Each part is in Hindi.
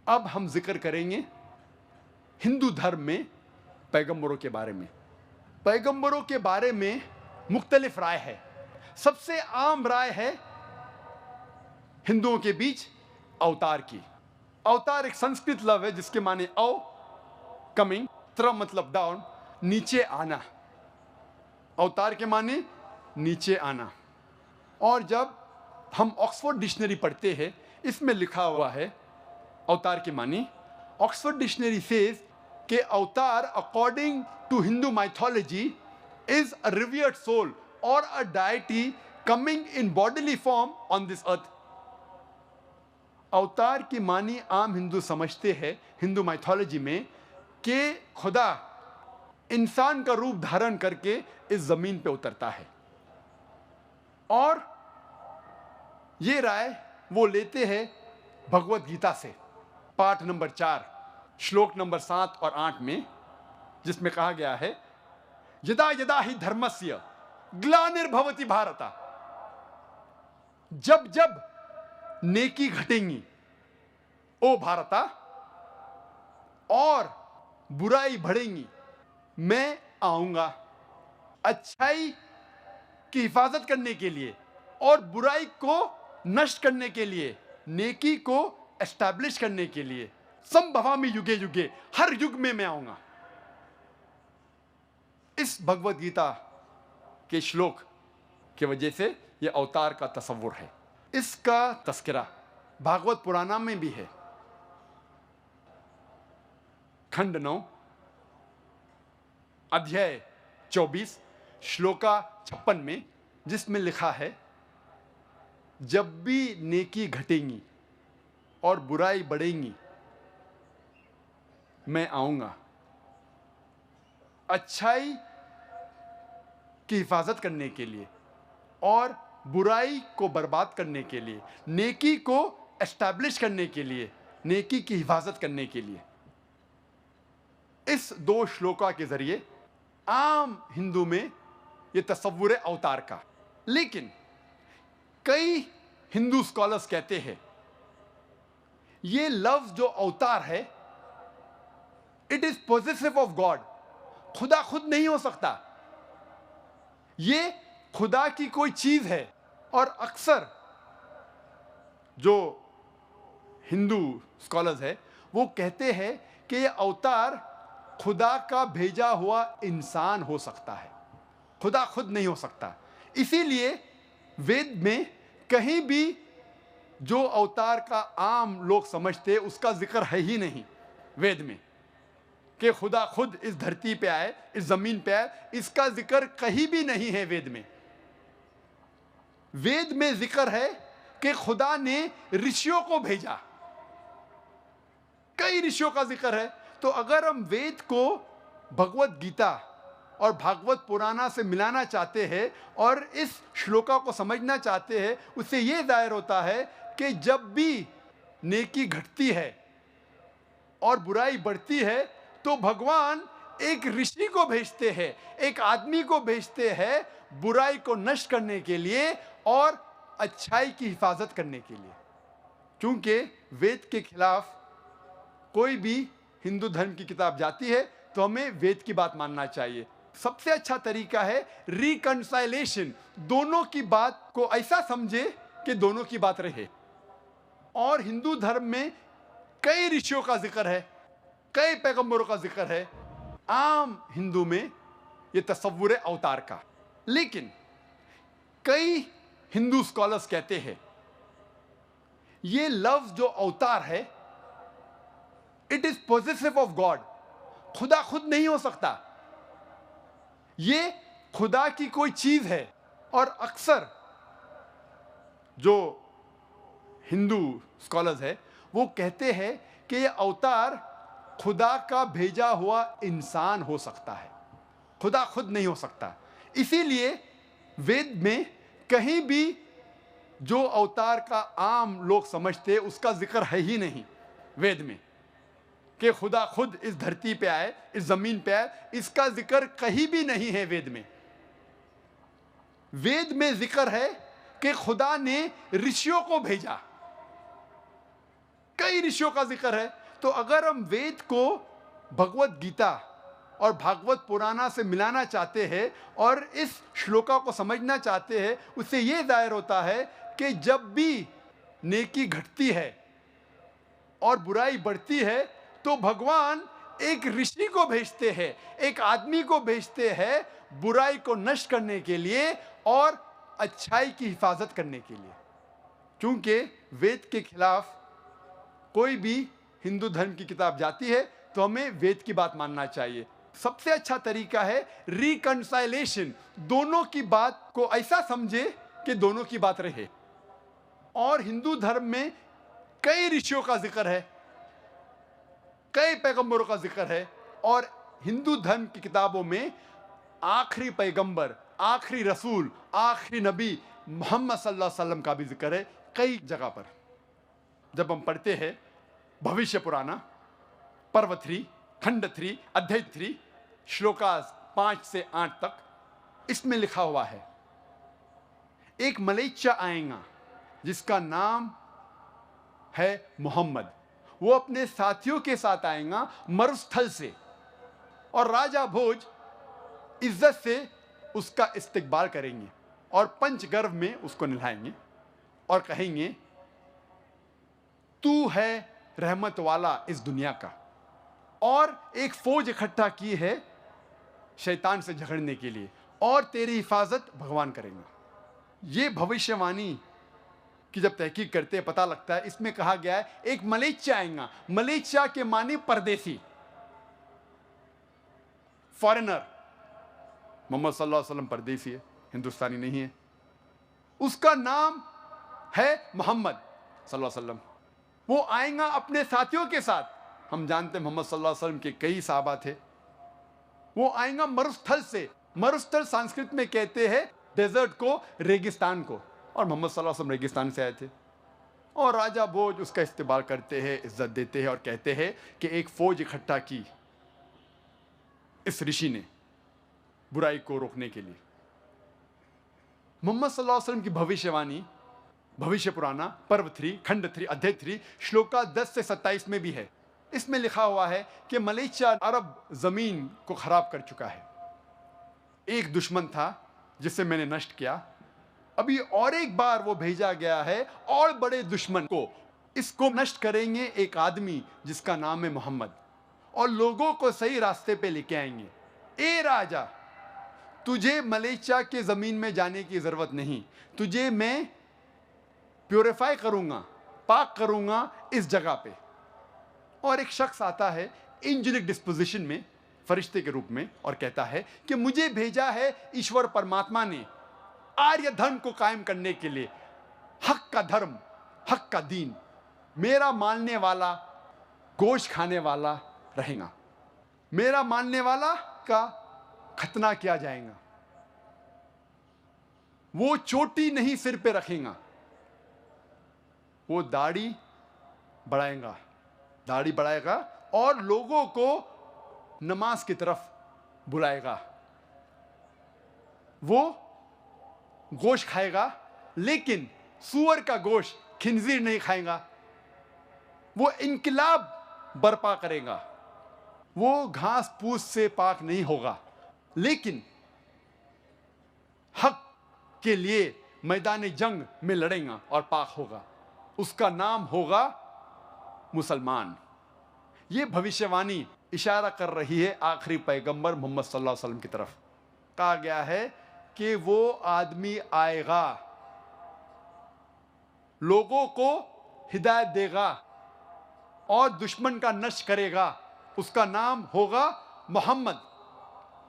अब हम जिक्र करेंगे हिंदू धर्म में पैगंबरों के बारे में। पैगंबरों के बारे में मुख्तलिफ राय है। सबसे आम राय है हिंदुओं के बीच अवतार की। अवतार एक संस्कृत लफ्ज़ है जिसके माने अव कमिंग, त्र मतलब डाउन, नीचे आना। अवतार के माने नीचे आना। और जब हम ऑक्सफोर्ड डिक्शनरी पढ़ते हैं, इसमें लिखा हुआ है अवतार के माने, ऑक्सफोर्ड डिक्शनरी सेज कि avatar according to Hindu mythology is a reward soul और a deity coming in bodily form on this earth. Avatar की मानी आम हिंदू समझते हैं हिंदू माइथोलॉजी में कि खुदा इंसान का रूप धारण करके इस जमीन पे उतरता है। और ये राय वो लेते हैं भगवत गीता से, पाठ नंबर 4 श्लोक नंबर 7 और 8 में, जिसमें कहा गया है यदा यदा ही धर्मस्य ग्लानिर्भवति भारत। जब जब नेकी घटेंगी ओ भारता और बुराई बढ़ेंगी, मैं आऊंगा अच्छाई की हिफाजत करने के लिए और बुराई को नष्ट करने के लिए, नेकी को एस्टैब्लिश करने के लिए। संभवामि युगे युगे, हर युग में मैं आऊंगा। इस भगवत गीता के श्लोक की वजह से यह अवतार का तस्वुर है। इसका तस्करा भागवत पुराण में भी है, खंड 9 अध्याय 24 श्लोका 56 में, जिसमें लिखा है जब भी नेकी घटेंगी और बुराई बढ़ेंगी, मैं आऊंगा अच्छाई की हिफाजत करने के लिए और बुराई को बर्बाद करने के लिए, नेकी को एस्टैब्लिश करने के लिए, नेकी की हिफाजत करने के लिए। इस 2 श्लोका के जरिए आम हिंदू में यह तस्वुर है अवतार का। लेकिन कई हिंदू स्कॉलर्स कहते हैं ये लफ्ज जो अवतार है, it is positive of God. खुदा खुद नहीं हो सकता, ये खुदा की कोई चीज है। और अक्सर जो हिंदू स्कॉलर्स है वो कहते हैं कि ये अवतार खुदा का भेजा हुआ इंसान हो सकता है, खुदा खुद नहीं हो सकता। इसीलिए वेद में कहीं भी जो अवतार का आम लोग समझते उसका जिक्र है ही नहीं वेद में, कि खुदा खुद इस धरती पे आए, इस जमीन पे आए, इसका जिक्र कहीं भी नहीं है वेद में। वेद में जिक्र है कि खुदा ने ऋषियों को भेजा, कई ऋषियों का जिक्र है। तो अगर हम वेद को भगवत गीता और भागवत पुराना से मिलाना चाहते हैं और इस श्लोका को समझना चाहते हैं, उससे यह जाहिर होता है कि जब भी नेकी घटती है और बुराई बढ़ती है तो भगवान एक ऋषि को भेजते हैं, एक आदमी को भेजते हैं बुराई को नष्ट करने के लिए और अच्छाई की हिफाजत करने के लिए। क्योंकि वेद के खिलाफ कोई भी हिंदू धर्म की किताब जाती है तो हमें वेद की बात मानना चाहिए। सबसे अच्छा तरीका है रिकंसाइलेशन, दोनों की बात को ऐसा समझे कि दोनों की बात रहे। और हिंदू धर्म में कई ऋषियों का जिक्र है, कई पैगंबरों का जिक्र है। आम हिंदू में यह तस्वुर है अवतार का। लेकिन कई हिंदू स्कॉलर्स कहते हैं यह लफ्ज जो अवतार है, it is positive of God. खुदा खुद नहीं हो सकता, ये खुदा की कोई चीज है। और अक्सर जो हिंदू स्कॉलर्स है वो कहते हैं कि ये अवतार खुदा का भेजा हुआ इंसान हो सकता है, खुदा खुद नहीं हो सकता। इसीलिए वेद में कहीं भी जो अवतार का आम लोग समझते उसका जिक्र है ही नहीं वेद में, कि खुदा खुद इस धरती पे आए, इस जमीन पे आए, इसका जिक्र कहीं भी नहीं है वेद में। वेद में जिक्र है कि खुदा ने ऋषियों को भेजा, कई ऋषियों का जिक्र है। तो अगर हम वेद को भगवत गीता और भागवत पुराना से मिलाना चाहते हैं और इस श्लोका को समझना चाहते हैं, उससे ये जाहिर होता है कि जब भी नेकी घटती है और बुराई बढ़ती है तो भगवान एक ऋषि को भेजते हैं, एक आदमी को भेजते हैं बुराई को नष्ट करने के लिए और अच्छाई की हिफाजत करने के लिए। क्योंकि वेद के खिलाफ कोई भी हिंदू धर्म की किताब जाती है तो हमें वेद की बात मानना चाहिए। सबसे अच्छा तरीका है रिकंसाइलेशन, दोनों की बात को ऐसा समझे कि दोनों की बात रहे। और हिंदू धर्म में कई ऋषियों का जिक्र है, कई पैगंबरों का जिक्र है, और हिंदू धर्म की किताबों में आखिरी पैगंबर, आखिरी रसूल, आखिरी नबी मोहम्मद सल्लल्लाहु अलैहि वसल्लम का भी जिक्र है कई जगह पर। जब हम पढ़ते हैं भविष्य पुराना पर्व 3 खंड 3 अध्याय 3 श्लोकास 5 से 8 तक, इसमें लिखा हुआ है एक मलेच्चा आएगा जिसका नाम है मोहम्मद। वो अपने साथियों के साथ आएगा मरुस्थल से, और राजा भोज इज्जत से उसका इस्तकबाल करेंगे और पंचगर्भ में उसको नहलाएंगे और कहेंगे तू है रहमत वाला इस दुनिया का। और एक फौज इकट्ठा की है शैतान से झगड़ने के लिए, और तेरी हिफाजत भगवान करेंगे। ये भविष्यवाणी की जब तहकीक करते हैं पता लगता है इसमें कहा गया है एक मलेच्चा आएगा। मलेच्चा के माने परदेसी, फॉरेनर। मोहम्मद सल्लल्लाहु अलैहि वसल्लम परदेसी है, हिंदुस्तानी नहीं है। उसका नाम है मोहम्मद सल्लल्लाहु अलैहि वसल्लम। वो आएगा अपने साथियों के साथ। हम जानते हैं मोहम्मद सल्लल्लाहु अलैहि वसल्लम के कई सहाबा थे। वो आएगा मरुस्थल से। मरुस्थल संस्कृत में कहते हैं डेजर्ट को, रेगिस्तान को, और मोहम्मद सल्लल्लाहु अलैहि वसल्लम रेगिस्तान से आए थे। और राजा भोज उसका इस्तेमाल करते हैं, इज्जत देते हैं और कहते हैं कि एक फौज इकट्ठा की इस ऋषि ने बुराई को रोकने के लिए। मोहम्मद सल्लल्लाहु अलैहि वसल्लम की भविष्यवाणी भविष्य पुराना पर्व 3 खंड 3 अध्याय 3 श्लोका 10 से 27 में भी है। इसमें लिखा हुआ है कि मलेशिया अरब जमीन को खराब कर चुका है। एक दुश्मन था जिसे मैंने नष्ट किया, अभी और एक बार वो भेजा गया है और बड़े दुश्मन को। इसको नष्ट करेंगे एक आदमी जिसका नाम है मोहम्मद, और लोगों को सही रास्ते पे लेके आएंगे। ए राजा, तुझे मलेशिया के जमीन में जाने की जरूरत नहीं, तुझे मैं प्योरीफाई करूंगा, पाक करूंगा इस जगह पे। और एक शख्स आता है एंजेलिक डिस्पोजिशन में, फरिश्ते के रूप में, और कहता है कि मुझे भेजा है ईश्वर परमात्मा ने आर्य धर्म को कायम करने के लिए, हक का धर्म, हक का दीन। मेरा मानने वाला गोश्त खाने वाला रहेगा, मेरा मानने वाला का खतना किया जाएगा। वो चोटी नहीं सिर पे रखेगा, वो दाढ़ी बढ़ाएगा, दाढ़ी बढ़ाएगा और लोगों को नमाज की तरफ बुलाएगा। वो गोश्त खाएगा लेकिन सूअर का गोश्त, खिंजीर नहीं खाएगा। वो इनकलाब बर्पा करेगा, वो घास फूस से पाक नहीं होगा, लेकिन हक के लिए मैदान जंग में लड़ेगा और पाक होगा। उसका नाम होगा मुसलमान। ये भविष्यवाणी इशारा कर रही है आखिरी पैगंबर मोहम्मद सल्लल्लाहु अलैहि वसल्लम की तरफ। कहा गया है कि वो आदमी आएगा, लोगों को हिदायत देगा और दुश्मन का नष्ट करेगा। उसका नाम होगा मोहम्मद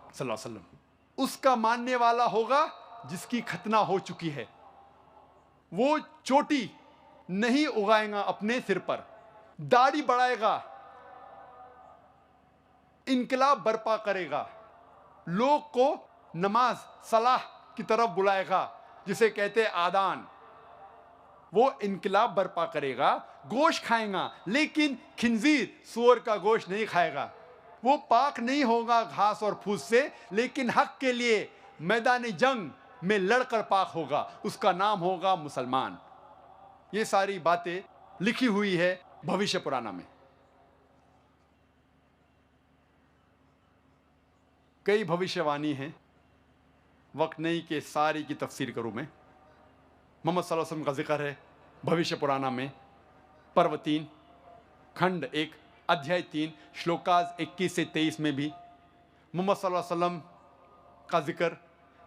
सल्लल्लाहु अलैहि वसल्लम। उसका मानने वाला होगा जिसकी खतना हो चुकी है। वो चोटी नहीं उगाएगा अपने सिर पर, दाढ़ी बढ़ाएगा, इनकलाब बर्पा करेगा, लोग को नमाज सलाह की तरफ बुलाएगा, जिसे कहते हैं आदान। वो इनकलाब बर्पा करेगा, गोश्त खाएगा लेकिन खिंजीर, सूअर का गोश्त नहीं खाएगा। वो पाक नहीं होगा घास और फूस से, लेकिन हक के लिए मैदान जंग में लड़कर पाक होगा। उसका नाम होगा मुसलमान। ये सारी बातें लिखी हुई है भविष्य पुराना में। कई भविष्यवाणी हैं, वक्त नहीं कि सारी की तफसीर करूं मैं। मोहम्मद सल्लल्लाहु अलैहि वसल्लम का जिक्र है भविष्य पुराना में, पर्व 3 खंड 1 अध्याय 3 श्लोकाज 21 से 23 में भी मोहम्मद सल्लल्लाहु अलैहि वसल्लम का जिक्र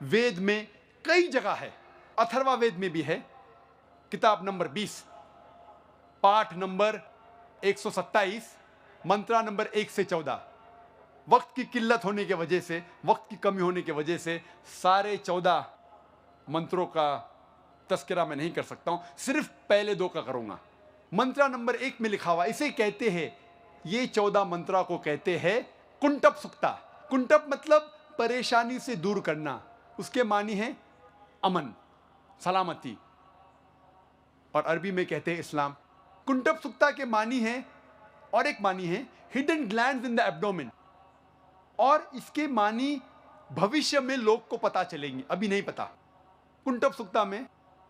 वेद में कई जगह है। अथर्वा वेद में भी है, किताब नंबर 20 पाठ नंबर 127 मंत्रा नंबर 1 से 14। वक्त की किल्लत होने की वजह से, वक्त की कमी होने की वजह से सारे 14 मंत्रों का तस्करा मैं नहीं कर सकता हूं, सिर्फ पहले 2 का करूंगा। मंत्रा नंबर 1 में लिखा हुआ, इसे कहते हैं, ये 14 मंत्रा को कहते हैं कुंटप सुक्ता। कुंटप मतलब परेशानी से दूर करना, उसके मानी है अमन, सलामती, और अरबी में कहते हैं इस्लाम। कुंटप सुक्ता के मानी है, और एक मानी है hidden glands in the abdomen, और इसके मानी भविष्य में लोग को पता चलेंगे, अभी नहीं पता। कुंटप सुक्ता में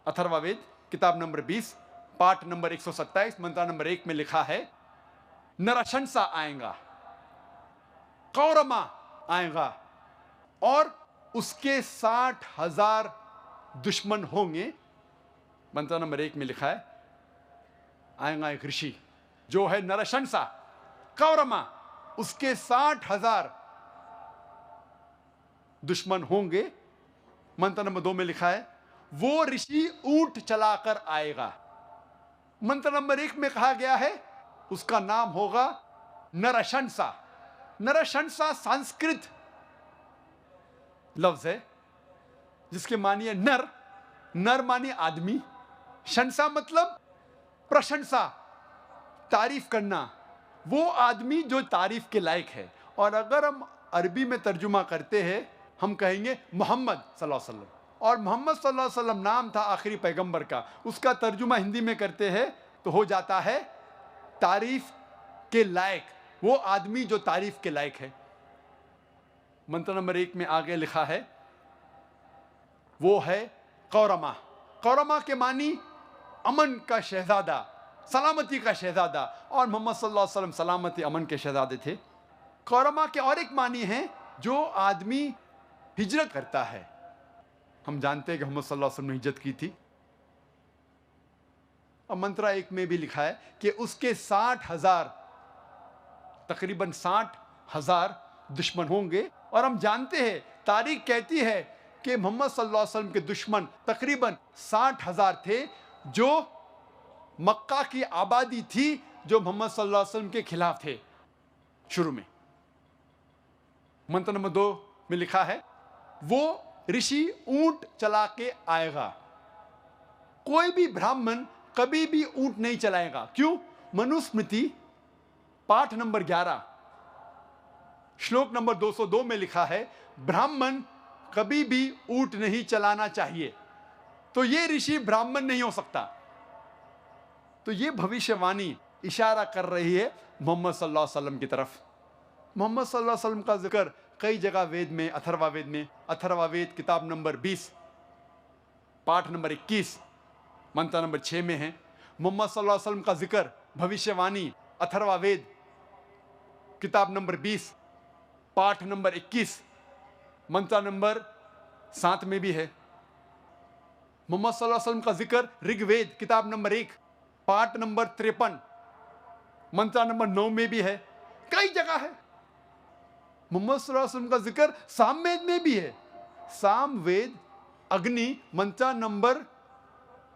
अथर्ववेद किताब नंबर 20 पाठ नंबर 127 मंत्रा नंबर 1 में लिखा है, नरशंसा आएगा, कौरमा आएगा, और उसके 60,000 दुश्मन होंगे। मंत्रा नंबर 1 में लिखा है, आएगा एक ऋषि जो है नरशंसा, कौरमा, उसके 60,000 दुश्मन होंगे। मंत्र नंबर 2 में लिखा है, वो ऋषि ऊंट चलाकर आएगा। मंत्र नंबर 1 में कहा गया है उसका नाम होगा नरशंसा। नरशंसा संस्कृत लफ्ज है जिसके मानी है नर, नर मानी आदमी, शंसा मतलब प्रशंसा, तारीफ करना, वो आदमी जो तारीफ के लायक है। और अगर हम अरबी में तर्जुमा करते हैं, हम कहेंगे मोहम्मद सल्लल्लाहु अलैहि वसल्लम, और मोहम्मद सल्लल्लाहु अलैहि वसल्लम नाम था आखिरी पैगंबर का, उसका तर्जुमा हिंदी में करते हैं तो हो जाता है तारीफ के लायक, वो आदमी जो तारीफ के लायक है। मंत्र नंबर 1 में आगे लिखा है, वो है कौरमा। कौरमा के मानी अमन का शहजादा, सलामती का शहजादा, और मोहम्मद सल्लल्लाहु अलैहि वसल्लम सलामती अमन के शहजादे थे। कौरमा के और एक मानी है जो आदमी हिजरत करता है। हम जानते हैं कि मोहम्मद सल्लल्लाहु अलैहि वसल्लम ने हिजरत की थी, और मंत्रा 1 में भी लिखा है कि उसके 60,000 तकरीबन 60,000 दुश्मन होंगे। और हम जानते हैं, तारीख कहती है कि मोहम्मद सल्लल्लाहु अलैहि वसल्लम के दुश्मन तकरीबन 60,000 थे, जो मक्का की आबादी थी जो मोहम्मद सल्लल्लाहु अलैहि वसल्लम के खिलाफ थे शुरू में। मंत्र नंबर 2 में लिखा है, वो ऋषि ऊंट चला के आएगा। कोई भी ब्राह्मण कभी भी ऊंट नहीं चलाएगा। क्यों? मनुस्मृति पाठ नंबर 11 श्लोक नंबर 202 में लिखा है, ब्राह्मण कभी भी ऊंट नहीं चलाना चाहिए। तो ये ऋषि ब्राह्मण नहीं हो सकता। तो ये भविष्यवाणी इशारा कर रही है मोहम्मद सल्लल्लाहु अलैहि वसल्लम की तरफ। मोहम्मद सल्लल्लाहु अलैहि वसल्लम का जिक्र कई जगह वेद में, अथर्ववेद में, अथर्ववेद किताब नंबर 20 पाठ नंबर 21 मंत्र नंबर 6 में है। मोहम्मद सल्लल्लाहु अलैहि वसल्लम का जिक्र भविष्यवाणी अथर्ववेद किताब नंबर 20 पाठ नंबर 21 मंत्र नंबर 7 में भी है। मोहम्मद सल्लल्लाहु अलैहि वसल्लम का जिक्र ऋग्वेद किताब नंबर 1 पाठ नंबर 53 मंत्र नंबर 9 में भी है। कई जगह है। मोहम्मद सल्लल्लाहु अलैहि वसल्लम का जिक्र सामवेद में भी है। सामवेद अग्नि मंत्र नंबर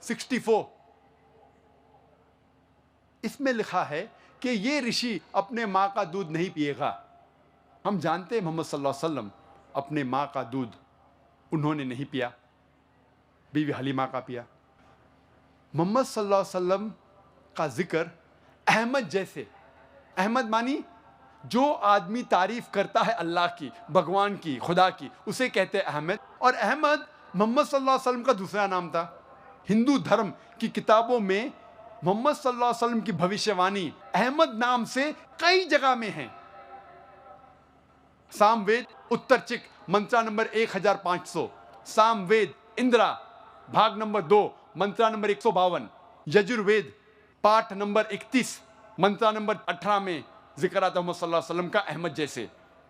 64, इसमें लिखा है कि ये ऋषि अपने माँ का दूध नहीं पिएगा। हम जानते हैं मोहम्मद सल्लल्लाहु अलैहि वसल्लम अपने माँ का दूध उन्होंने नहीं पिया, बीवी हलीमा का पिया। मोहम्मद सल्लल्लाहु अलैहि वसल्लम का जिक्र अहमद जैसे, अहमद मानी जो आदमी तारीफ करता है अल्लाह की, भगवान की, खुदा की, उसे कहते हैं अहमद। और अहमद मोहम्मद सल्लल्लाहु अलैहि वसल्लम का दूसरा नाम था। हिंदू धर्म की किताबों में मोहम्मद सल्लल्लाहु अलैहि वसल्लम की भविष्यवाणी अहमद नाम से कई जगह में है। सामवेद उत्तरचिक मंत्रा नंबर 1500, सामवेद इंद्रा भाग नंबर 2 मंत्रा नंबर 152, यजुर्वेद पाठ नंबर 31 मंत्रा नंबर 18 में जिक्र आता है मोहम्मद सल्लल्लाहु अलैहि वसल्लम का अहमद जैसे।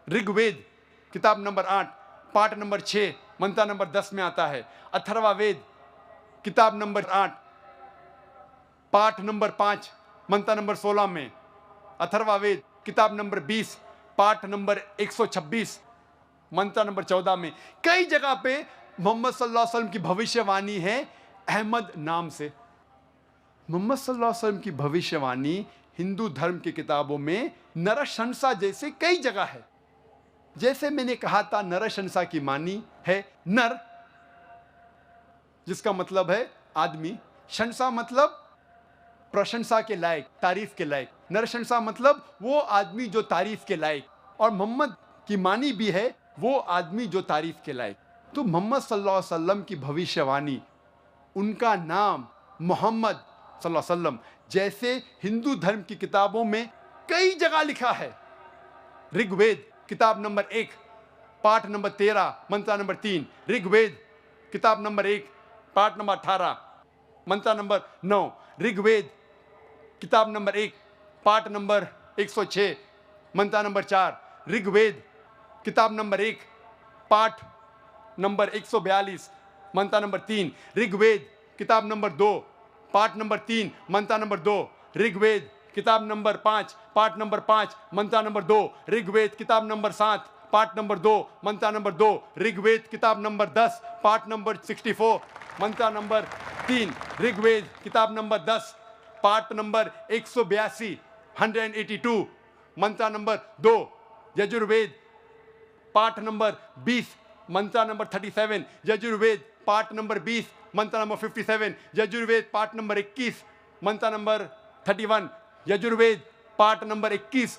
ऋग्वेद किताब नंबर 8 पाठ नंबर 6 मंत्रा नंबर 10 में आता है। अथर्वा वेद किताब नंबर 8 पाठ नंबर 5 मंत्रा नंबर 16 में। अथर्वा वेद किताब नंबर 20 पाठ नंबर 126 मंत्रा नंबर 14 में। कई जगह पे मोहम्मद सल्लल्लाहु अलैहि वसल्लम की भविष्यवाणी है अहमद नाम से। मोहम्मद सल्लल्लाहु अलैहि वसल्लम की भविष्यवाणी हिंदू धर्म की किताबों में नरशंसा जैसे कई जगह है। जैसे मैंने कहा था, नरशंसा की मानी है नर, जिसका मतलब है आदमी। शंसा मतलब प्रशंसा के लायक, तारीफ के लायक। नरशंसा मतलब वो आदमी जो तारीफ के लायक, और मोहम्मद की मानी भी है वो आदमी जो तारीफ के लायक। तो मोहम्मद सल्लल्लाहु अलैहि वसल्लम की भविष्यवाणी, उनका नाम मोहम्मद सल्लल्लाहु अलैहि वसल्लम जैसे हिंदू धर्म की किताबों में कई जगह लिखा है। ऋग्वेद किताब नंबर 1 पाठ नंबर 13 मंत्रा नंबर 3। ऋग्वेद किताब नंबर 1 पाठ नंबर 18 मंत्रा नंबर 9। ऋग्वेद किताब नंबर 1 पाठ नंबर 106 मंत्रा नंबर 4। ऋग्वेद किताब नंबर 1 पाठ नंबर 142 मंत्रा नंबर 3। ऋग्वेद किताब नंबर 2 पाठ नंबर 3 मंत्रा नंबर 2। ऋग्वेद किताब नंबर 5 पाठ नंबर 5 मंत्रा नंबर 2। ऋग्वेद किताब नंबर 7 पाठ नंबर 2 मंत्रा नंबर 2। ऋग्वेद किताब नंबर 10 पाठ नंबर 64 मंत्रा नंबर 3। ऋग्वेद किताब नंबर 10 पाठ नंबर 182 182 मंत्रा नंबर 2। यजुर्वेद पाठ नंबर 20 मंत्रा नंबर 37। यजुर्वेद पाठ नंबर 20 मंत्रा नंबर 57। यजुर्वेद पाठ नंबर 21 मंत्रा नंबर 31। यजुर्वेद पाठ नंबर 21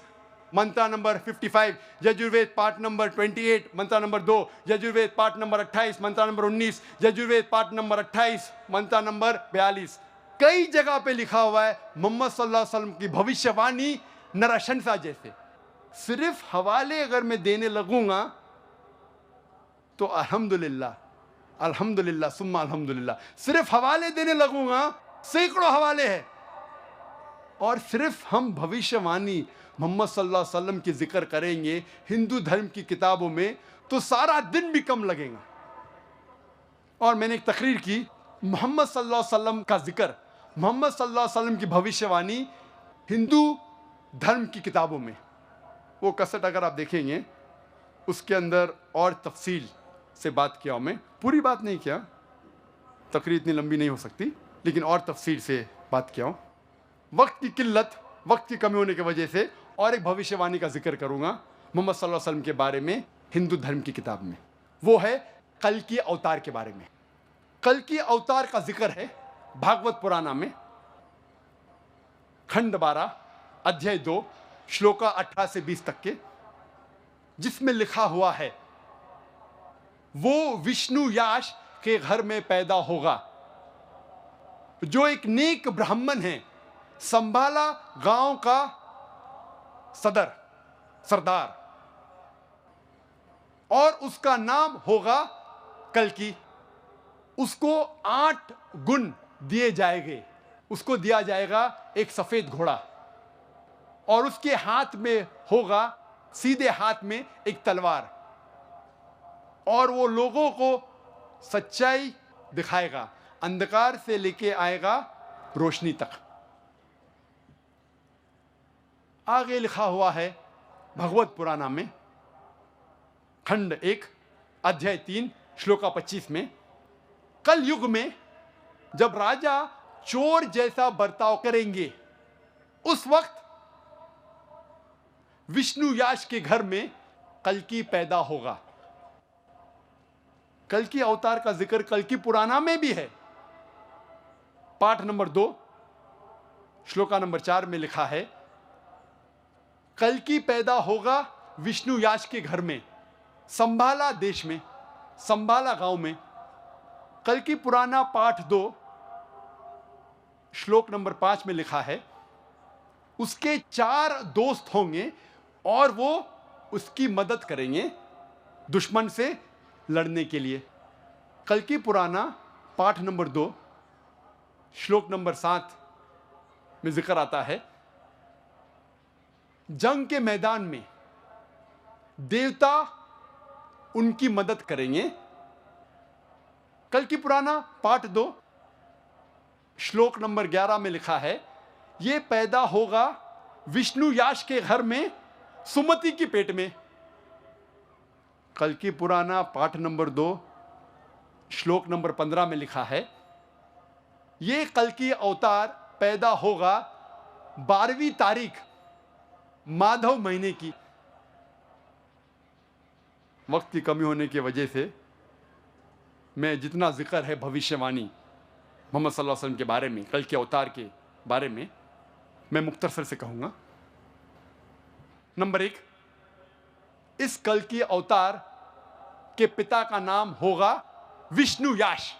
मंत्रा नंबर 55। यजुर्वेद पाठ नंबर 28 मंत्रा नंबर 2। यजुर्वेद पाठ नंबर 28 मंत्रा नंबर 19। यजुर्वेद पाठ नंबर 28 मंत्रा नंबर 42। कई जगह पे लिखा हुआ है मोहम्मद सल्लल्लाहु अलैहि वसल्लम की भविष्यवाणी नरशंसा जैसे। सिर्फ हवाले अगर मैं देने लगूंगा तो अल्हम्दुलिल्लाह अल्हम्दुलिल्लाह सुम्मा अल्हम्दुलिल्लाह, सिर्फ हवाले देने लगूंगा, सैकड़ों हवाले हैं। और सिर्फ हम भविष्यवाणी मोहम्मद सल्लल्लाहु अलैहि वसल्लम की जिक्र करेंगे हिंदू धर्म की किताबों में तो सारा दिन भी कम लगेगा। और मैंने एक तकरीर की, मोहम्मद सल्लल्लाहु अलैहि वसल्लम का जिक्र, मोहम्मद सल्लल्लाहु अलैहि वसल्लम की भविष्यवाणी हिंदू धर्म की किताबों में, वो कसट अगर आप देखेंगे उसके अंदर और तफसील से बात किया। मैं पूरी बात नहीं किया, तकरीर इतनी लंबी नहीं हो सकती, लेकिन और तफसील से बात किया हूँ। वक्त की किल्लत, वक्त की कमी होने की वजह से और एक भविष्यवाणी का जिक्र करूँगा मोहम्मद सल्लल्लाहु अलैहि वसल्लम के बारे में हिंदू धर्म की किताब में। वो है कल की अवतार के बारे में। कल की अवतार का जिक्र है भागवत पुराना में खंड 12 अध्याय 2 श्लोका 18 से 20 तक के, जिसमें लिखा हुआ है वो विष्णु याश के घर में पैदा होगा, जो एक नेक ब्राह्मण है, संभाला गांव का सरदार, और उसका नाम होगा कल्कि। उसको 8 गुण दिए जाएंगे। उसको दिया जाएगा एक सफेद घोड़ा, और उसके हाथ में होगा, सीधे हाथ में एक तलवार, और वो लोगों को सच्चाई दिखाएगा, अंधकार से लेके आएगा रोशनी तक। आगे लिखा हुआ है भगवत पुराना में खंड 1 अध्याय 3 श्लोका 25 में, कल युग में जब राजा चोर जैसा बर्ताव करेंगे, उस वक्त विष्णु याश के घर में कल्कि पैदा होगा। कल्कि अवतार का जिक्र कल्कि पुराना में भी है। पाठ नंबर 2 श्लोका नंबर 4 में लिखा है कल्कि पैदा होगा विष्णु याश के घर में, संभाला देश में, संभाला गांव में। कल्कि पुराना पाठ 2 श्लोक नंबर 5 में लिखा है उसके 4 दोस्त होंगे और वो उसकी मदद करेंगे दुश्मन से लड़ने के लिए। कल्कि पुराना पाठ नंबर 2 श्लोक नंबर 7 में जिक्र आता है जंग के मैदान में देवता उनकी मदद करेंगे। कल्कि पुराना पाठ 2 श्लोक नंबर 11 में लिखा है, ये पैदा होगा विष्णु याश के घर में सुमति की पेट में। कल्कि पुराना पाठ नंबर 2 श्लोक नंबर 15 में लिखा है, ये कल्कि अवतार पैदा होगा 12वीं तारीख माधव महीने की। वक्त की कमी होने की वजह से मैं जितना जिक्र है भविष्यवाणी मोहम्मद सल्लल्लाहु अलैहि वसल्लम के बारे में, कल के अवतार के बारे में, मैं मुख्तसर से कहूँगा। नंबर 1, इस कल के अवतार के पिता का नाम होगा विष्णु याश।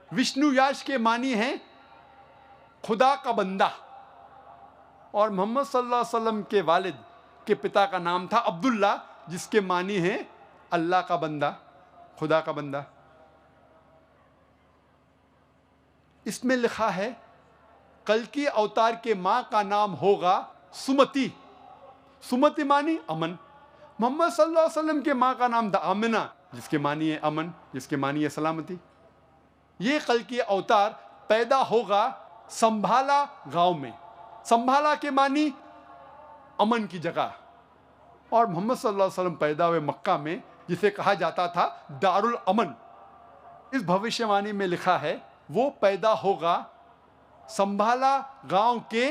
विष्णु याश के मानी हैं खुदा का बंदा, और मोहम्मद सल्लल्लाहु अलैहि वसल्लम के वालिद के पिता का नाम था अब्दुल्ला, जिसके मानी है अल्लाह का बंदा, खुदा का बंदा। इसमें लिखा है कल्कि अवतार के मां का नाम होगा सुमति। सुमति मानी अमन। मोहम्मद सल्लल्लाहु अलैहि वसल्लम के मां का नाम था आमिना, जिसके मानी है अमन, जिसके मानी है सलामती। ये कल्कि अवतार पैदा होगा संभाला गांव में। संभाला के मानी अमन की जगह, और मोहम्मद सल्लल्लाहु अलैहि वसल्लम पैदा हुए मक्का में, जिसे कहा जाता था दारुल अमन। इस भविष्यवाणी में लिखा है वो पैदा होगा संभाला गांव के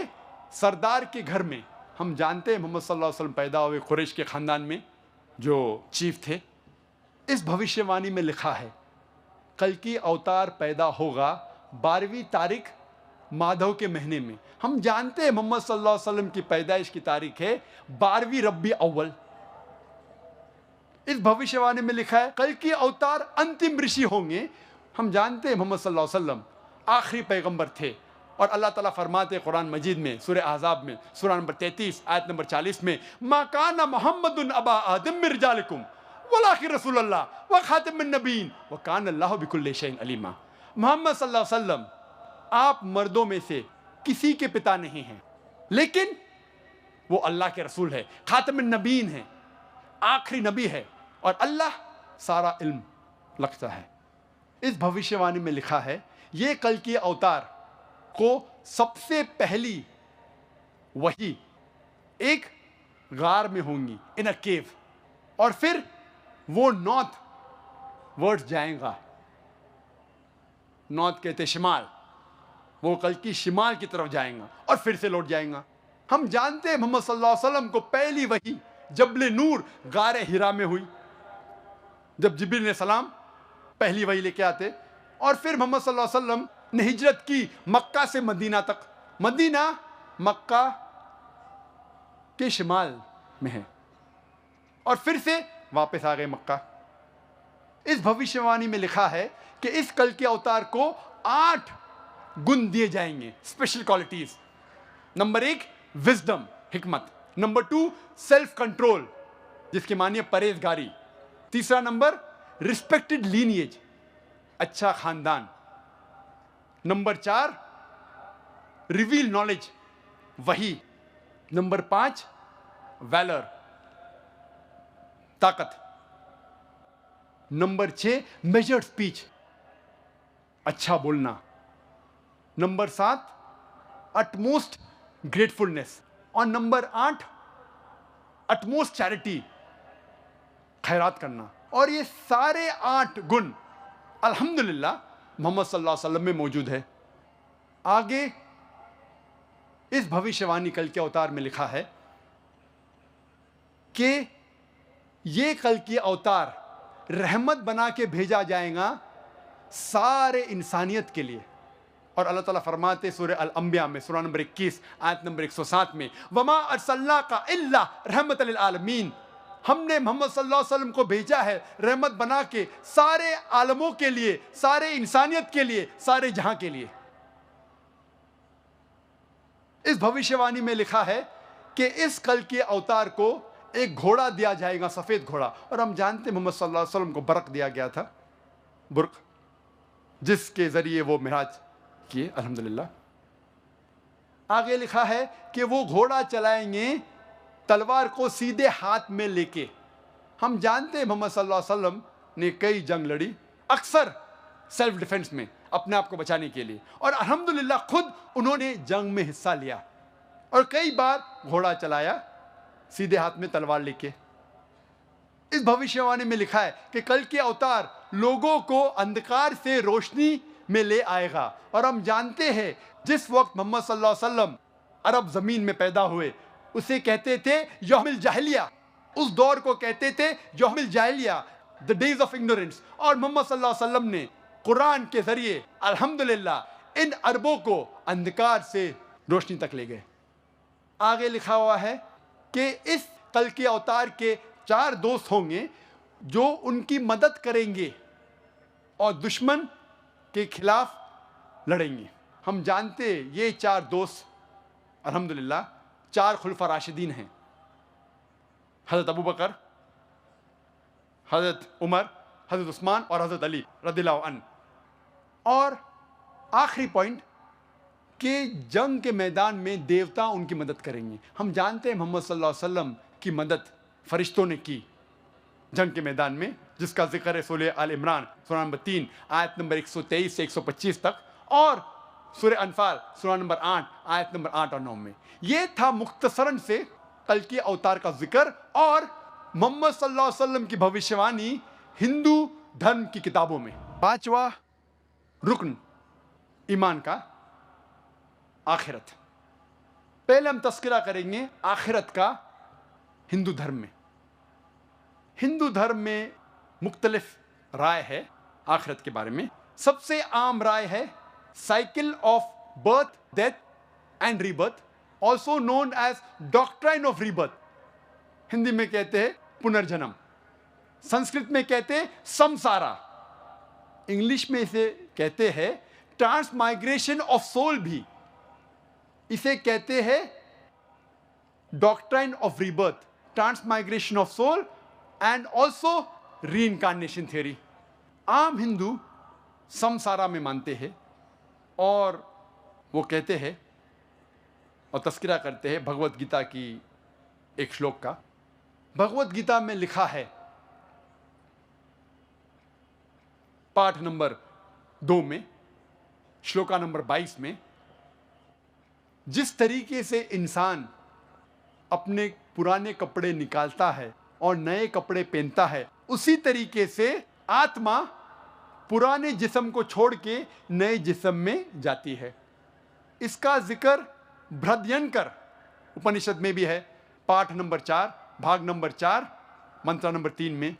सरदार के घर में। हम जानते हैं मोहम्मद सल्लल्लाहु अलैहि वसल्लम पैदा हुए कुरैश के खानदान में, जो चीफ थे। इस भविष्यवाणी में लिखा है कल्कि अवतार पैदा होगा 12वीं तारीख माधव के महीने में। हम जानते हैं मोहम्मद सल्लल्लाहु अलैहि वसल्लम की पैदाइश की तारीख है 12वीं रबी अव्वल। इस भविष्यवाणी में लिखा है कल्कि अवतार अंतिम ऋषि होंगे। हम जानते हैं मोहम्मद सल्लल्लाहु अलैहि वसल्लम आखिरी पैगंबर थे, और अल्लाह ताला फरमाते कुरान मजीद में सूरह अहज़ाब में सूरह नंबर 33 आयत नंबर 40 में, मा काना मुहम्मदुन अबा आदम मिन रिजालिकुम वलाकिन रसूलुल्लाह व खातिमुन नबीन व काना अल्लाहु बिकुल्लि शैइन अलीमा। मोहम्मद सल्लल्लाहु अलैहि वसल्लम आप मर्दों में से किसी के पिता नहीं हैं, लेकिन वो अल्लाह के रसूल है, खातिमुन नबीन है, आखिरी नबी है, और अल्लाह सारा इल्म रखता है। इस भविष्यवाणी में लिखा है ये कल्कि अवतार को सबसे पहली वही एक गार में होंगी, इन अ केव, और फिर वो नॉर्थ वर्ड जाएगा। नॉर्थ कहते शिमाल, वो कल्कि शिमाल की तरफ जाएगा और फिर से लौट जाएगा। हम जानते हैं मोहम्मद सल्लल्लाहु अलैहि वसल्लम को पहली वही जबले नूर गारे हिरा में हुई, जब जिब्रील ने सलाम पहली वही लेके आते, और फिर मोहम्मद सल्लल्लाहु अलैहि वसल्लम ने हिजरत की मक्का से मदीना तक। मदीना मक्का के शिमाल में है, और फिर से वापस आ गए मक्का। इस भविष्यवाणी में लिखा है कि इस कल्कि अवतार को 8 गुण दिए जाएंगे, स्पेशल क्वालिटीज। नंबर 1 विजडम, हिकमत। नंबर 2 सेल्फ कंट्रोल, जिसके मानिए परहेजगारी। तीसरा नंबर रिस्पेक्टेड लीनिएज, अच्छा खानदान। नंबर 4 रिवील नॉलेज, वही। नंबर 5 वैलर, ताकत। नंबर 6 मेजर्ड स्पीच, अच्छा बोलना। नंबर 7 अटमोस्ट ग्रेटफुलनेस, और नंबर 8 अटमोस्ट चैरिटी, खैरात करना। और ये सारे 8 गुण अल्हम्दुलिल्लाह मोहम्मद सल्लल्लाहु अलैहि वसल्लम में मौजूद है। आगे इस भविष्यवाणी कल्कि अवतार में लिखा है कि ये कल्कि अवतार रहमत बना के भेजा जाएगा सारे इंसानियत के लिए। और अल्लाह ताला फरमाते सूरह अल अंबिया में सूरह नंबर 21 आयत नंबर 107 में, वमा अरसलनाका इल्ला रहमतल लिल आलमीन, हमने मोहम्मद सल्लल्लाहु अलैहि वसल्लम को भेजा है रहमत बना के सारे आलमों के लिए, सारे इंसानियत के लिए, सारे जहां के लिए। इस भविष्यवाणी में लिखा है कि इस कल्कि अवतार को एक घोड़ा दिया जाएगा, सफेद घोड़ा। और हम जानते हैं मोहम्मद सल्लल्लाहु अलैहि वसल्लम को बरक दिया गया था, बुर्क, जिसके जरिए वो मिराज किए, अल्हम्दुलिल्लाह। आगे लिखा है कि वो घोड़ा चलाएंगे तलवार को सीधे हाथ में लेके। हम जानते हैं मोहम्मद सल्लल्लाहु अलैहि वसल्लम ने कई जंग लड़ी, अक्सर सेल्फ डिफेंस में, अपने आप को बचाने के लिए, और अल्हम्दुलिल्लाह खुद उन्होंने जंग में हिस्सा लिया और कई बार घोड़ा चलाया सीधे हाथ में तलवार लेके। इस भविष्यवाणी में लिखा है कि कल के अवतार लोगों को अंधकार से रोशनी में ले आएगा। और हम जानते हैं जिस वक्त मोहम्मद सल्लल्लाहु अलैहि वसल्लम अरब ज़मीन में पैदा हुए उसे कहते थे यौमिल जाहिलिया, उस दौर को कहते थे यौमिल जाहिलिया, द डेज ऑफ इग्नोरेंस। और मोहम्मद सल्लल्लाहु अलैहि वसल्लम ने कुरान के ज़रिए अल्हम्दुलिल्लाह इन अरबों को अंधकार से रोशनी तक ले गए। आगे लिखा हुआ है कि इस कल के अवतार के 4 दोस्त होंगे जो उनकी मदद करेंगे और दुश्मन के खिलाफ लड़ेंगे। हम जानते ये 4 दोस्त अल्हम्दुलिल्लाह 4 खुलफा राशिदीन हैं, हज़रत अबू बकर, हज़रत उमर, हज़रत उस्मान और हज़रत अली रज़ियल्लाहु अन्हु। और आखिरी पॉइंट कि जंग के मैदान में देवता उनकी मदद करेंगे। हम जानते हैं मोहम्मद सल्लल्लाहु अलैहि वसल्लम की मदद फरिश्तों ने की जंग के मैदान में, जिसका जिक्र है सूरह आल इमरान सूरह नंबर 3 आयत नंबर 123 से 125 तक, और सूरह अनफाल सूरह नंबर 8 आयत नंबर 8 और 9 में। ये था मुख्तसरन से कल के अवतार का जिक्र और मोहम्मद सल्लल्लाहु अलैहि वसल्लम की भविष्यवाणी हिंदू धर्म की किताबों में। 5वां रुकन ईमान का, आखिरत। पहले हम तस्करा करेंगे आखिरत का हिंदू धर्म में। हिंदू धर्म में मुख्तलिफ राय है आखिरत के बारे में। सबसे आम राय है cycle of birth, death and rebirth, also known as doctrine of rebirth. Hindi में कहते हैं पुनर्जन्म, संस्कृत में कहते हैं समसारा, इंग्लिश में इसे कहते हैं ट्रांसमाइग्रेशन ऑफ सोल, भी इसे कहते हैं doctrine of rebirth, transmigration of soul and also reincarnation theory. आम हिंदू समसारा में मानते हैं और वो कहते हैं और तस्करा करते हैं भगवत गीता की एक श्लोक का। भगवत गीता में लिखा है पाठ नंबर 2 में, श्लोका नंबर 22 में, जिस तरीके से इंसान अपने पुराने कपड़े निकालता है और नए कपड़े पहनता है, उसी तरीके से आत्मा पुराने जिस्म को छोड़ के नए जिस्म में जाती है। इसका जिक्र बृहद्यंकर उपनिषद में भी है, पाठ नंबर 4 भाग नंबर 4 मंत्र नंबर 3 में।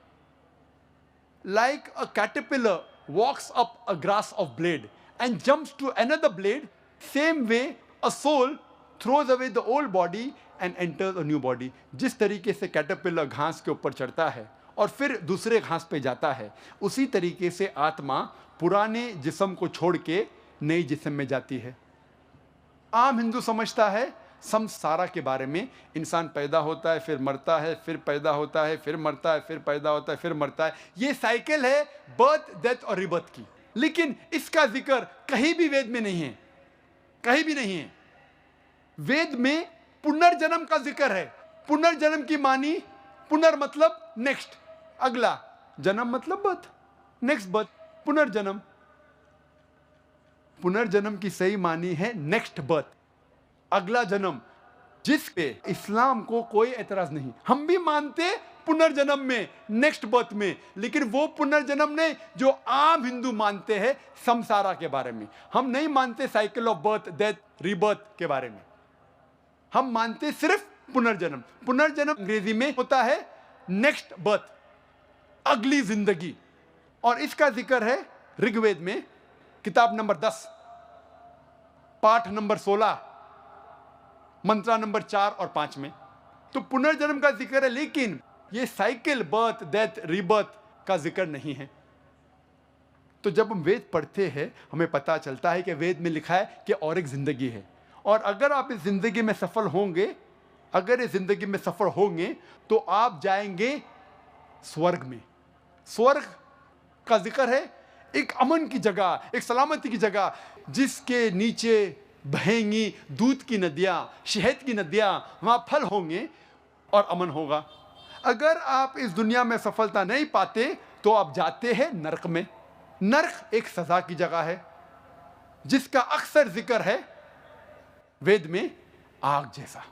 Like a caterpillar walks up a grass of blade and jumps to another blade, same way a soul throws away the old body and enters a new body। जिस तरीके से कैटरपिलर घास के ऊपर चढ़ता है और फिर दूसरे घास पे जाता है, उसी तरीके से आत्मा पुराने जिस्म को छोड़ के नए जिस्म में जाती है। आम हिंदू समझता है समसारा के बारे में, इंसान पैदा होता है फिर मरता है, फिर पैदा होता है फिर मरता है, फिर पैदा होता है फिर मरता है। ये साइकिल है बर्थ, डेथ और रिबर्थ की। लेकिन इसका जिक्र कहीं भी वेद में नहीं है, कहीं भी नहीं है। वेद में पुनर्जन्म का जिक्र है। पुनर्जन्म की मानी, पुनर् मतलब नेक्स्ट, अगला, जन्म मतलब बर्थ, नेक्स्ट बर्थ, पुनर्जन्म। पुनर्जन्म की सही मानी है नेक्स्ट बर्थ, अगला जन्म, जिस पे इस्लाम को कोई एतराज नहीं। हम भी मानते पुनर्जन्म में, नेक्स्ट बर्थ में, लेकिन वो पुनर्जन्म नहीं जो आम हिंदू मानते हैं समसारा के बारे में। हम नहीं मानते cycle of birth, death, rebirth के बारे में। हम मानते सिर्फ पुनर्जन्म। पुनर्जन्म अंग्रेजी में होता है नेक्स्ट बर्थ, अगली जिंदगी। और इसका जिक्र है ऋग्वेद में किताब नंबर 10 पाठ नंबर 16 मंत्र नंबर 4 और 5 में। तो पुनर्जन्म का जिक्र है, लेकिन ये साइकिल बर्थ, डेथ, रीबर्थ का जिक्र नहीं है। तो जब हम वेद पढ़ते हैं हमें पता चलता है कि वेद में लिखा है कि और एक जिंदगी है, और अगर आप इस जिंदगी में सफल होंगे, अगर इस जिंदगी में सफल होंगे तो आप जाएंगे स्वर्ग में। स्वर्ग का जिक्र है एक अमन की जगह, एक सलामती की जगह, जिसके नीचे बहेंगी दूध की नदियाँ, शहद की नदियाँ, वहाँ फल होंगे। और अमन होगा। अगर आप इस दुनिया में सफलता नहीं पाते तो आप जाते हैं नरक में। नरक एक सजा की जगह है जिसका अक्सर जिक्र है वेद में आग जैसा।